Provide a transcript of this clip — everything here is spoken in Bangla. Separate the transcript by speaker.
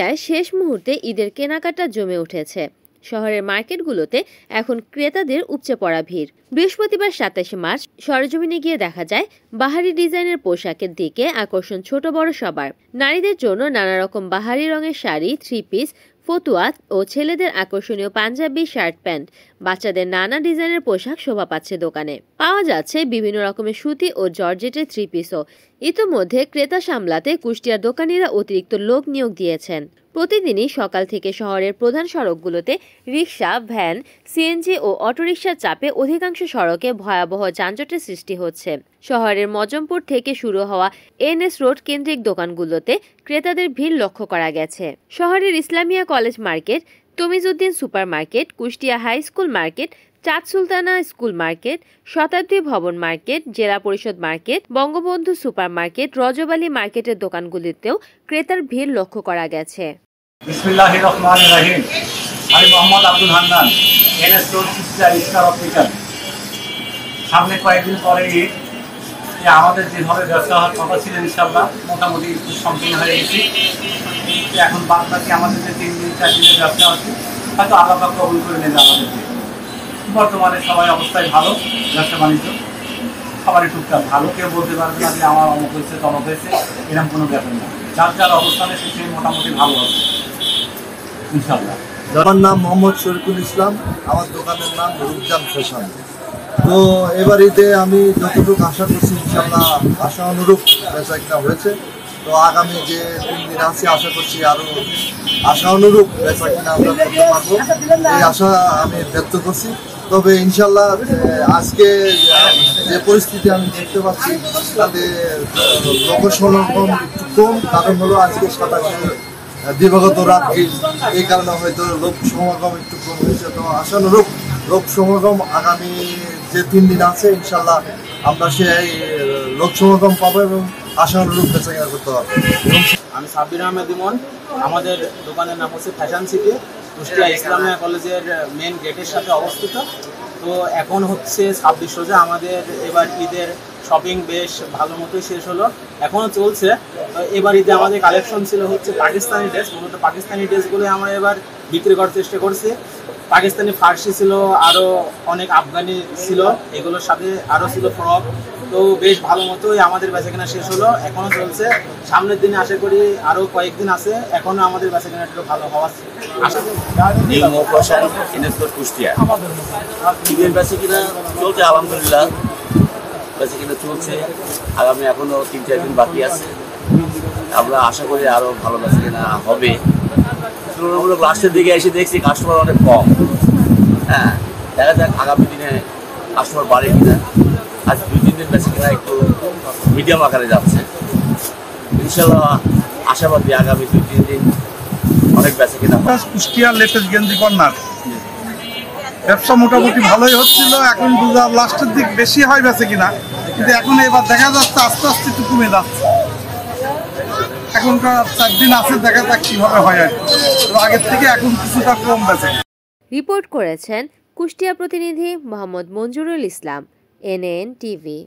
Speaker 1: কুষ্টিয়ায় শেষ মুহূর্তে ঈদের কেনাকাটা জমে উঠেছে। শহরের মার্কেটগুলোতে এখন ক্রেতাদের উপচে পড়া ভিড়। বৃহস্পতিবার ২৭ মার্চ সরেজমিনে গিয়ে দেখা যায় বাহারি ডিজাইনের পোশাকের দিকে আকর্ষণ ছোট বড় সবার। নারীদের জন্য নানা রকম বাহারি রঙের শাড়ি, থ্রি পিস, ফতুয়া ও ছেলেদের আকর্ষণীয় পাঞ্জাবি, শার্ট প্যান্ট, বাচ্চাদের নানা ডিজাইনের পোশাক শোভা পাচ্ছে দোকানে। পাওয়া যাচ্ছে বিভিন্ন রকমের সুতি ও জর্জেটের থ্রি পিসও। ইতোমধ্যে ক্রেতা সামলাতে কুষ্টিয়ার দোকানিরা অতিরিক্ত লোক নিয়োগ দিয়েছেন। প্রতিদিনই সকাল থেকে শহরের প্রধান সড়কগুলোতে রিকশা, ভ্যান, সিএনজি ও অটোরিকশার চাপে অধিকাংশ সড়কে ভয়াবহ যানজটের সৃষ্টি হচ্ছে। শহরের মজমপুর থেকে শুরু হওয়া এনএস রোড কেন্দ্রিক দোকানগুলোতে ক্রেতাদের ভিড় লক্ষ্য করা গেছে। শহরের Islamia college market, Tamizuddin super market, Kushtia high school market, Chand Sultana school market, Shatabdi Bhaban market, Zila Parishad market, Bangabandhu super market, Rajab Ali মার্কেটের দোকানগুলিতেও ক্রেতার ভিড় লক্ষ্য করা গেছে।
Speaker 2: বিসমিল্লাহির রহমানির রহিম। আমি Mohammad Abdul Hannan, NS road Kushtia star optical. সামনে কয়েকদিন পরে আমাদের যেভাবে ব্যবসা হওয়ার কথা ছিল ইনশাআল্লাহ মোটামুটি সম্পূর্ণ হয়ে গেছি। এখন বাদ বাকি আমাদের যে 3 দিন 4 দিনের ব্যবসা আছে হয়তো আল্লাহ পাক কবুল করে নেবে আমাদেরকে। বর্তমানে সবাই অবস্থায় ভালো, ব্যবসা বাণিজ্য সবারই টুকটাক ভালো। কেউ বলতে পারবে না যে আমার অমুক হয়েছে তমক হয়েছে, এরকম কোনো ব্যাপার না। যার যার অবস্থানে সে মোটামুটি ভালো হবে ইনশাআল্লাহ।
Speaker 3: আমার নাম মোহাম্মদ শরীফুল ইসলাম, আমার দোকানের নাম রূপজান ফ্যাশন। তো এবার ঈদে আমি যতটুকু আশা করছি ইনশাআল্লাহ আশা অনুরূপ বেচাকেনা হয়েছে। তো আগামী যে 3 দিন আছে আশা করছি আরও আশা অনুরূপ বেচাকেনা আমরা করতে পারবো, এই আশা আমি ব্যক্ত করছি। তবে ইনশাআল্লাহ আজকে যে পরিস্থিতি আমি দেখতে পাচ্ছি তাতে লোক সমাগম একটু কম, কারণ হলো আজকে 27 দিবাগত রাত্রি, এই কারণে হয়তো লোক সমাগম একটু কম হয়েছে। তো আশানুরূপ লোক সমাগম আগামী যে 3 দিন আছে ইনশাল্লাহ আমরা সেই লোক সমাগম পাবো এবং আশানুরূপ বেচাকেনা করতে পারবো।
Speaker 4: আমি সাব্বির আহমেদ ইমন, আমাদের দোকানের নাম হচ্ছে ফ্যাশন সিটি, কুষ্টিয়া ইসলামিয়া কলেজের মেন গেটের সাথে অবস্থিত। তো এখন হচ্ছে 26 রোজা, আমাদের এবার ঈদের শপিং বেশ ভালো মতোই শেষ হলো, এখনও চলছে। তো এবার ঈদে আমাদের কালেকশন ছিল হচ্ছে পাকিস্তানি ড্রেস, মূলত পাকিস্তানি ড্রেসগুলো আমরা এবার বিক্রি করার চেষ্টা করছি। পাকিস্তানি ফার্সি ছিল, আরও অনেক আফগানি ছিল, এগুলোর সাথে আরও ছিল ফ্রক। তো বেশ ভালো মতোই আমাদের বেচাকেনা শেষ হলো, এখনও চলছে। সামনের দিনে আশা করি আরও কয়েকদিন আছে, এখনও আমাদের বেচাকেনাটা ভালো হওয়ার আশা করি।
Speaker 5: কুষ্টিয়া ঈদের বেচাকেনা চলছে আলহামদুলিল্লাহ, বেচাকেনা চলছে। আগামী এখনও 3-4 দিন বাকি আছে, আমরা আশা করি আরও ভালো বেচাকেনা হবে। তুলনামূলক লাস্টের দিকে এসে দেখছি কাস্টমার অনেক কম। হ্যাঁ, দেখা যাক আগামী দিনে কাস্টমার বাড়ে কিনা। আজ 2-3 দিন বেচাকেনা একটু মিডিয়াম আকারে যাচ্ছে। ইনশাল্লাহ আশাবাদী আগামী 2-3 দিন অনেক বেচাকেনা।
Speaker 6: কুষ্টিয়ার লেটেস্ট গেঞ্জি কর্নার ব্যবসা মোটামুটি ভালোই হচ্ছিল, এখন রোজার লাস্টের দিক বেশি হয় বেচাকেনা, কিন্তু এখন এবার দেখা যাচ্ছে আস্তে আস্তে একটু কমে যাচ্ছে। এখনকার 4 দিন আছে, দেখা যাক কিভাবে হয় আর আগের থেকে এখন কিছুটা কম বেচে।
Speaker 1: রিপোর্ট করেছেন কুষ্টিয়া প্রতিনিধি মোহাম্মদ মঞ্জুরুল ইসলাম, এনএন টিভি।